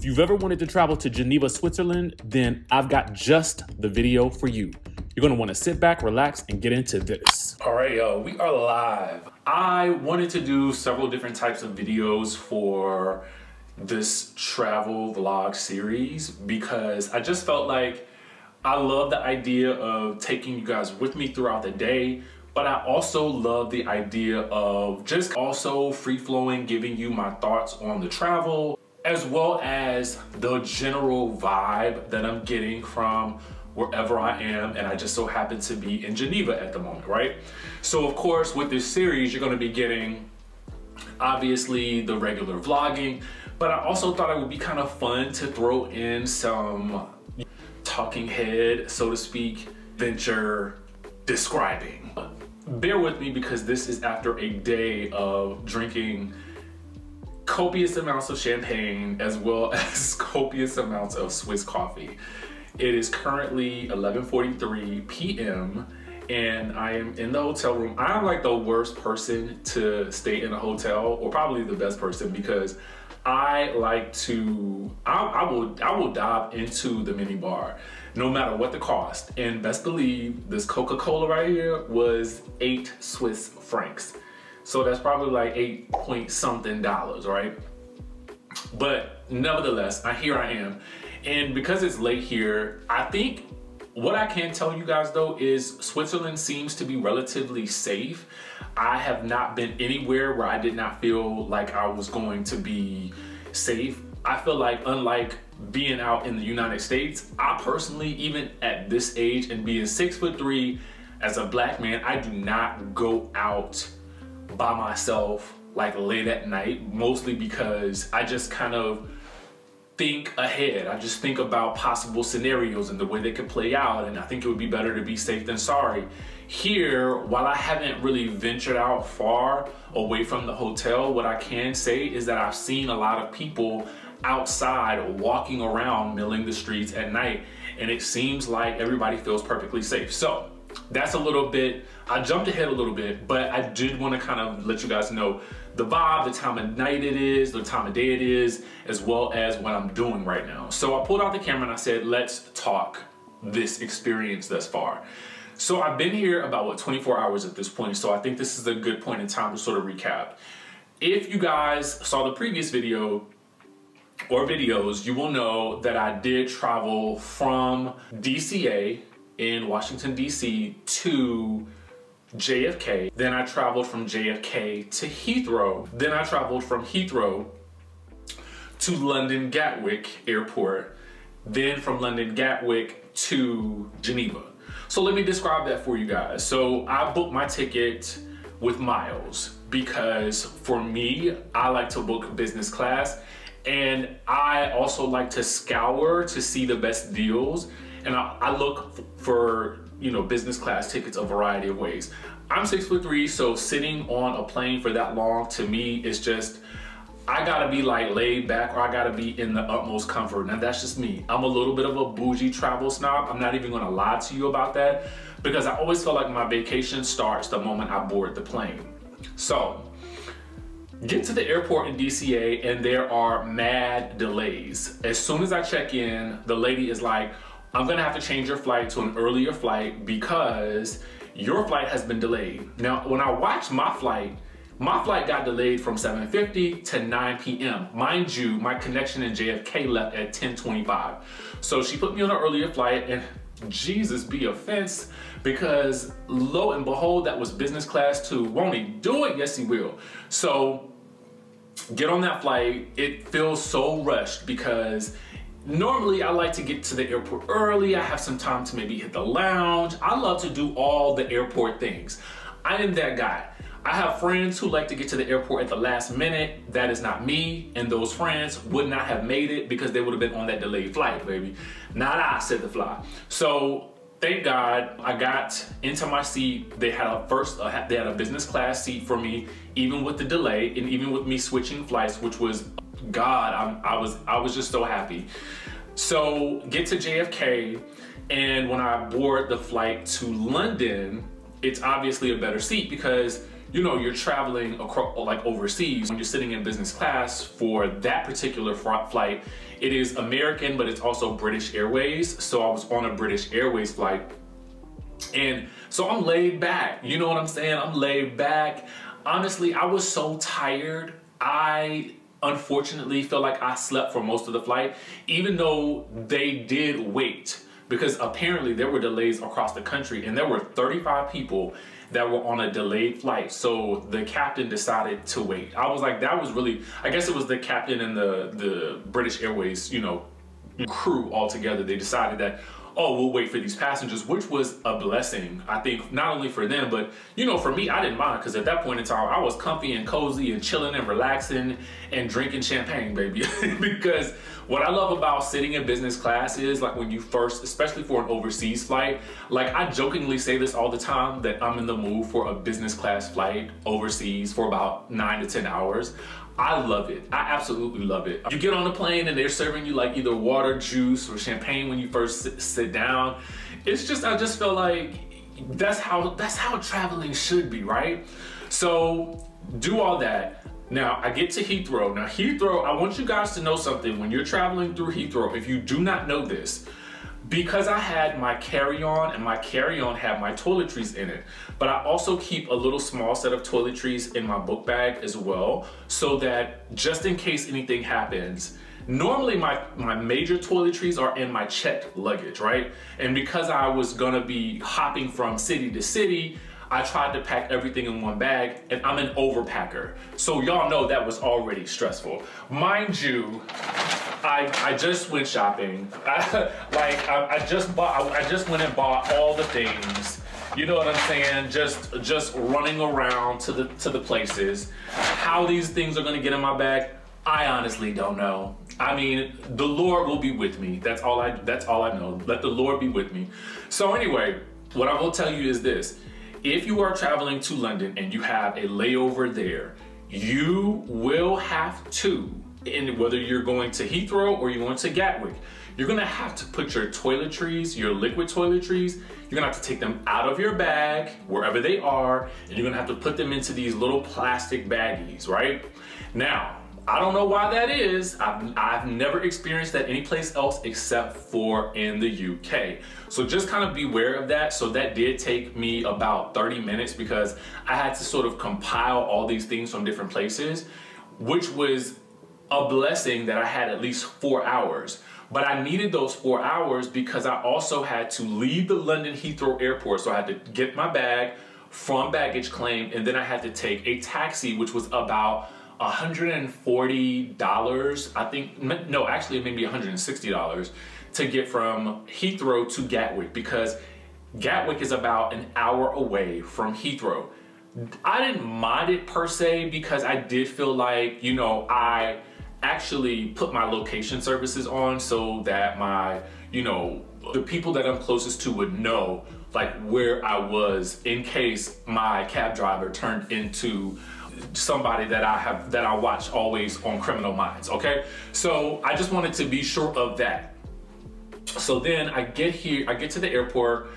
you've ever wanted to travel to Geneva, Switzerland, then I've got just the video for you. You're gonna wanna sit back, relax, and get into this. All right, y'all, we are live. I wanted to do several different types of videos for this travel vlog series because I just felt like I love the idea of taking you guys with me throughout the day, but I also love the idea of just also free-flowing, giving you my thoughts on the travel, as well as the general vibe that I'm getting from wherever I am, and I just so happen to be in Geneva at the moment, right? So of course, with this series, you're gonna be getting, obviously, the regular vlogging, but I also thought it would be kind of fun to throw in some talking head, so to speak, venture describing. Bear with me because this is after a day of drinking copious amounts of champagne as well as copious amounts of Swiss coffee. It is currently 11:43 p.m. and I am in the hotel room. I'm like the worst person to stay in a hotel, or probably the best person, because I like to, I will dive into the mini bar no matter what the cost. And best believe this Coca-Cola right here was 8 Swiss francs. So that's probably like 8 point something dollars, right? But nevertheless, here I am. And because it's late here, I think what I can tell you guys though is Switzerland seems to be relatively safe. I have not been anywhere where I did not feel like I was going to be safe. I feel like, unlike being out in the United States, I personally, even at this age and being 6'3" as a black man, I do not go out by myself like late at night, mostly because I just kind of think ahead. I just think about possible scenarios and the way they could play out, and I think it would be better to be safe than sorry. Here, while I haven't really ventured out far away from the hotel, what I can say is that I've seen a lot of people outside walking around, milling the streets at night, and it seems like everybody feels perfectly safe. So that's a little bit, I jumped ahead a little bit, but I did want to kind of let you guys know the vibe, the time of night it is, the time of day it is, as well as what I'm doing right now. So I pulled out the camera and I said, let's talk this experience thus far. So I've been here about, what, 24 hours at this point, so I think this is a good point in time to sort of recap. If you guys saw the previous video or videos, you will know that I did travel from DCA in Washington, D.C. to JFK. Then I traveled from JFK to Heathrow. Then I traveled from Heathrow to London Gatwick Airport. Then from London Gatwick to Geneva. So let me describe that for you guys. So I booked my ticket with miles because for me, I like to book business class, and I also like to scour to see the best deals. And I look for, you know, business class tickets a variety of ways. I'm 6'3", so sitting on a plane for that long to me is just, I gotta be like laid back, or I gotta be in the utmost comfort. Now that's just me. I'm a little bit of a bougie travel snob. I'm not even gonna lie to you about that, because I always feel like my vacation starts the moment I board the plane. So, get to the airport in DCA and there are mad delays. As soon as I check in, the lady is like, I'm gonna have to change your flight to an earlier flight because your flight has been delayed. Now, when I watched my flight got delayed from 7:50 to 9 p.m. Mind you, my connection in JFK left at 10:25. So she put me on an earlier flight, and Jesus be offense, because lo and behold, that was business class too. Won't he do it? Yes, he will. So get on that flight. It feels so rushed because normally I like to get to the airport early. I have some time to maybe hit the lounge. I love to do all the airport things. I am that guy. I have friends who like to get to the airport at the last minute. That is not me, and those friends would not have made it because they would have been on that delayed flight, baby. Not I said the fly. So thank God I got into my seat. They had a business class seat for me, even with the delay and even with me switching flights, which was, God, I was just so happy. So get to JFK, and when I board the flight to London, it's obviously a better seat because you know, you're traveling across, like overseas, when you're sitting in business class for that particular flight, it is American, but it's also British Airways. So I was on a British Airways flight. And so I'm laid back, you know what I'm saying? I'm laid back. Honestly, I was so tired. I unfortunately feel like I slept for most of the flight, even though they did wait, because apparently there were delays across the country and there were 35 people that were on a delayed flight. So the captain decided to wait. I was like, that was really, I guess it was the captain and the British Airways, you know, crew all together. They decided that, oh, we'll wait for these passengers, which was a blessing, I think, not only for them, but, you know, for me, I didn't mind, because at that point in time, I was comfy and cozy and chilling and relaxing and drinking champagne, baby. Because what I love about sitting in business class is, like, when you first, especially for an overseas flight, like, I jokingly say this all the time, that I'm in the mood for a business class flight overseas for about 9 to 10 hours. I love it. I absolutely love it. You get on the plane and they're serving you like either water, juice, or champagne when you first sit down. It's just, I just feel like that's how traveling should be, right? So do all that. Now I get to Heathrow. Now Heathrow, I want you guys to know something. When you're traveling through Heathrow, if you do not know this, because I had my carry-on, and my carry-on had my toiletries in it, but I also keep a little small set of toiletries in my book bag as well, so that just in case anything happens, normally my major toiletries are in my checked luggage, right? And because I was gonna be hopping from city to city, I tried to pack everything in one bag, and I'm an overpacker. So y'all know that was already stressful. Mind you, I just went shopping. I just went and bought all the things. You know what I'm saying? Just running around to the places. How these things are gonna get in my bag, I honestly don't know. I mean, the Lord will be with me. That's all I know. Let the Lord be with me. So anyway, what I will tell you is this. If you are traveling to London and you have a layover there, you will have to, and whether you're going to Heathrow or you're going to Gatwick, you're gonna have to put your toiletries, your liquid toiletries, you're gonna have to take them out of your bag, wherever they are, and you're gonna have to put them into these little plastic baggies, right? Now, I don't know why that is. I've never experienced that anyplace else except for in the UK. So just kind of beware of that. So that did take me about 30 minutes because I had to sort of compile all these things from different places, which was a blessing that I had at least 4 hours. But I needed those 4 hours because I also had to leave the London Heathrow Airport. So I had to get my bag from baggage claim, and then I had to take a taxi, which was about $140, I think, no, actually maybe $160 to get from Heathrow to Gatwick, because Gatwick is about an hour away from Heathrow. I didn't mind it per se because I did feel like, you know, I actually put my location services on so that my, you know, the people that I'm closest to would know like where I was in case my cab driver turned into somebody that I watch always on Criminal Minds, okay? So I just wanted to be sure of that. So then I get here, I get to the airport,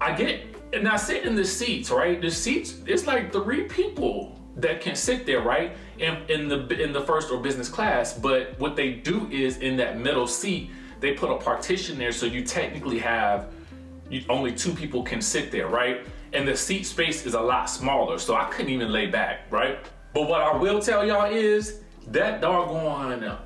and I sit in the seats, right? The seats, it's like 3 people that can sit there, right? In the first or business class, but what they do is in that middle seat, they put a partition there, so you technically have, only 2 people can sit there, right? And the seat space is a lot smaller, so I couldn't even lay back, right? But what I will tell y'all is that doggone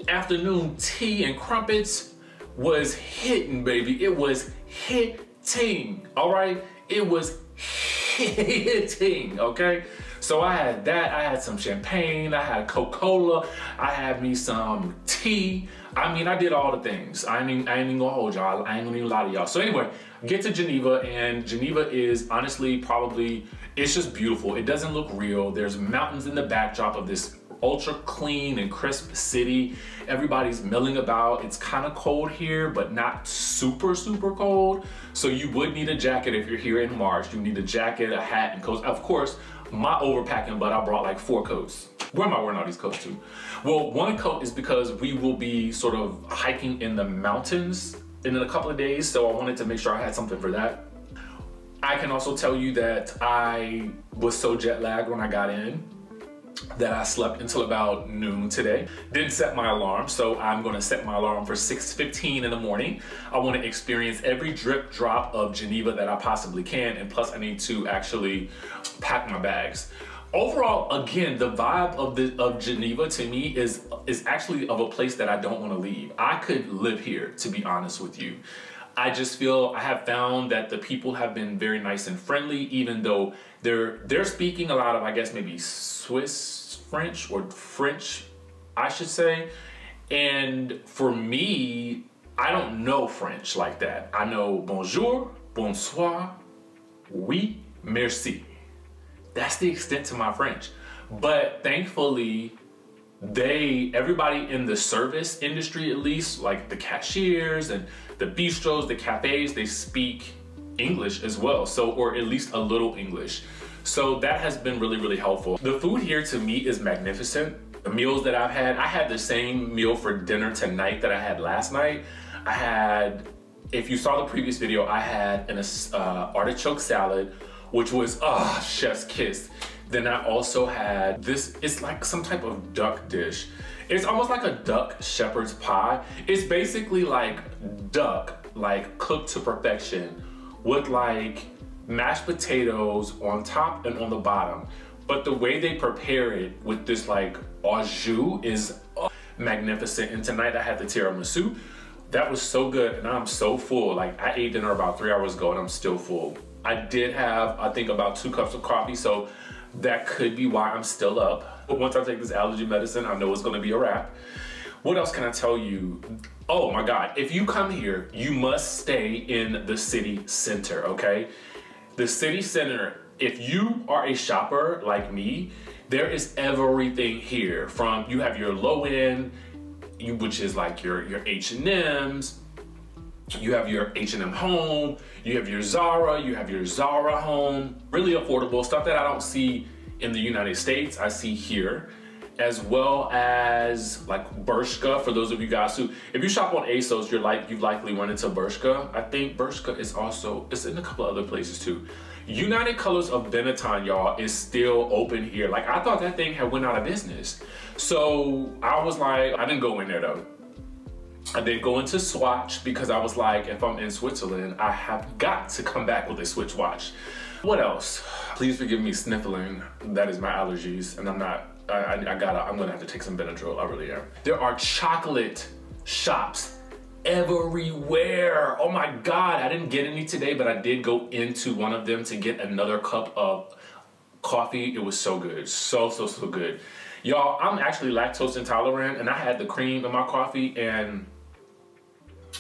afternoon tea and crumpets was hitting, baby. It was hitting, all right? It was hitting, okay? So I had that, I had some champagne, I had Coca-Cola, I had me some tea. I mean, I did all the things. I ain't even gonna hold y'all, I ain't gonna even lie to y'all. So anyway, get to Geneva, and Geneva is honestly probably, it's just beautiful. It doesn't look real. There's mountains in the backdrop of this ultra clean and crisp city. Everybody's milling about. It's kind of cold here, but not super, super cold. So you would need a jacket if you're here in March. You need a jacket, a hat, and coats. Of course, my overpacking, but I brought like 4 coats. Where am I wearing all these coats to? Well, 1 coat is because we will be sort of hiking in the mountains in a couple of days, so I wanted to make sure I had something for that. I can also tell you that I was so jet lagged when I got in that I slept until about noon today. Didn't set my alarm, so I'm gonna set my alarm for 6:15 in the morning. I wanna experience every drip drop of Geneva that I possibly can, and plus I need to actually pack my bags. Overall, again, the vibe of Geneva to me is actually of a place that I don't wanna leave. I could live here, to be honest with you. I just feel I have found that the people have been very nice and friendly, even though they're speaking a lot of, I guess, maybe Swiss French or French, I should say. And for me, I don't know French like that. I know bonjour, bonsoir, oui, merci. That's the extent to my French. But thankfully, everybody in the service industry, at least, like the cashiers and the bistros, the cafes, they speak English as well. So, or at least a little English. So that has been really, really helpful. The food here to me is magnificent. The meals that I had the same meal for dinner tonight that I had last night. I had, if you saw the previous video, I had an artichoke salad, which was, chef's kiss. Then I also had this, it's like some type of duck dish. It's almost like a duck shepherd's pie. It's basically like duck, like cooked to perfection with like mashed potatoes on top and on the bottom. But the way they prepare it with this like au jus is magnificent. And tonight I had the tiramisu. That was so good and I'm so full. Like I ate dinner about 3 hours ago and I'm still full. I did have, I think, about 2 cups of coffee, so that could be why I'm still up. But once I take this allergy medicine, I know it's gonna be a wrap. What else can I tell you? Oh my God, if you come here, you must stay in the city center, okay? The city center, if you are a shopper like me, there is everything here. From, you have your low end, which is like your H&Ms, you have your H&M Home, you have your Zara, you have your Zara Home. Really affordable stuff that I don't see in the United States, I see here. As well as like Bershka, for those of you guys who, if you shop on ASOS, you've likely run into Bershka. I think Bershka is also, it's in a couple of other places too. United Colors of Benetton, y'all, is still open here. Like I thought that thing had went out of business. So I was like, I didn't go in there though. I did go into Swatch because I was like, if I'm in Switzerland, I have got to come back with a Switch watch. What else? Please forgive me sniffling. That is my allergies, and I'm gonna have to take some Benadryl, I really am. There are chocolate shops everywhere. Oh my God, I didn't get any today, but I did go into one of them to get another cup of coffee. It was so good, so good. Y'all, I'm actually lactose intolerant, and I had the cream in my coffee, and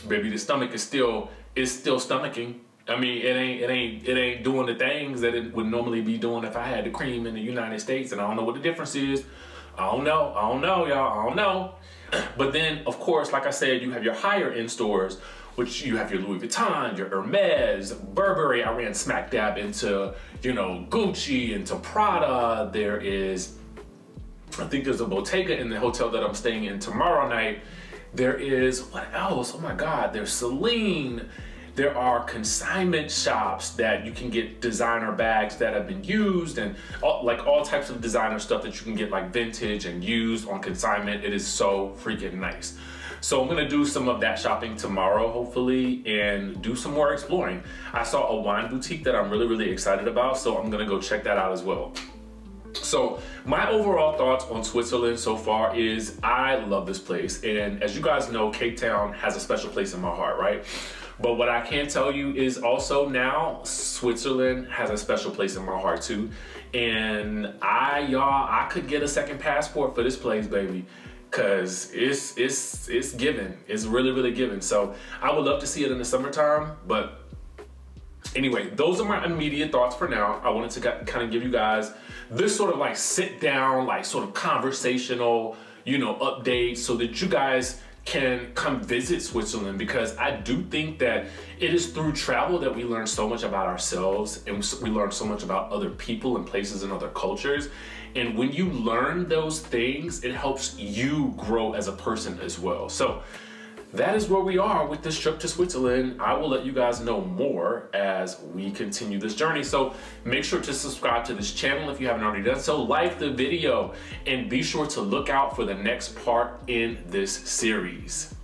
baby, the stomach is still stomaching. I mean, it ain't doing the things that it would normally be doing if I had the cream in the United States, and I don't know what the difference is. I don't know, y'all, I don't know. But then, of course, like I said, you have your higher end stores, which you have your Louis Vuitton, your Hermes, Burberry. I ran smack dab into, you know, Gucci, into Prada. There is, I think there's a Bottega in the hotel that I'm staying in tomorrow night. There is, what else? Oh my God, there's Celine. There are consignment shops that you can get designer bags that have been used, and all types of designer stuff that you can get like vintage and used on consignment. It is so freaking nice. So I'm gonna do some of that shopping tomorrow, hopefully, and do some more exploring. I saw a wine boutique that I'm really, really excited about, so I'm gonna go check that out as well. So my overall thoughts on Switzerland so far is I love this place. And as you guys know, Cape Town has a special place in my heart, right? But what I can tell you is also now Switzerland has a special place in my heart too. And I could get a second passport for this place, baby. Cause it's given. It's really, really given. So I would love to see it in the summertime, but anyway, those are my immediate thoughts for now. I wanted to kind of give you guys this sort of like sit down, like sort of conversational, you know, update so that you guys can come visit Switzerland, because I do think that it is through travel that we learn so much about ourselves, and we learn so much about other people and places and other cultures. And when you learn those things, it helps you grow as a person as well. So that is where we are with this trip to Switzerland. I will let you guys know more as we continue this journey. So make sure to subscribe to this channel if you haven't already done so, like the video, and be sure to look out for the next part in this series.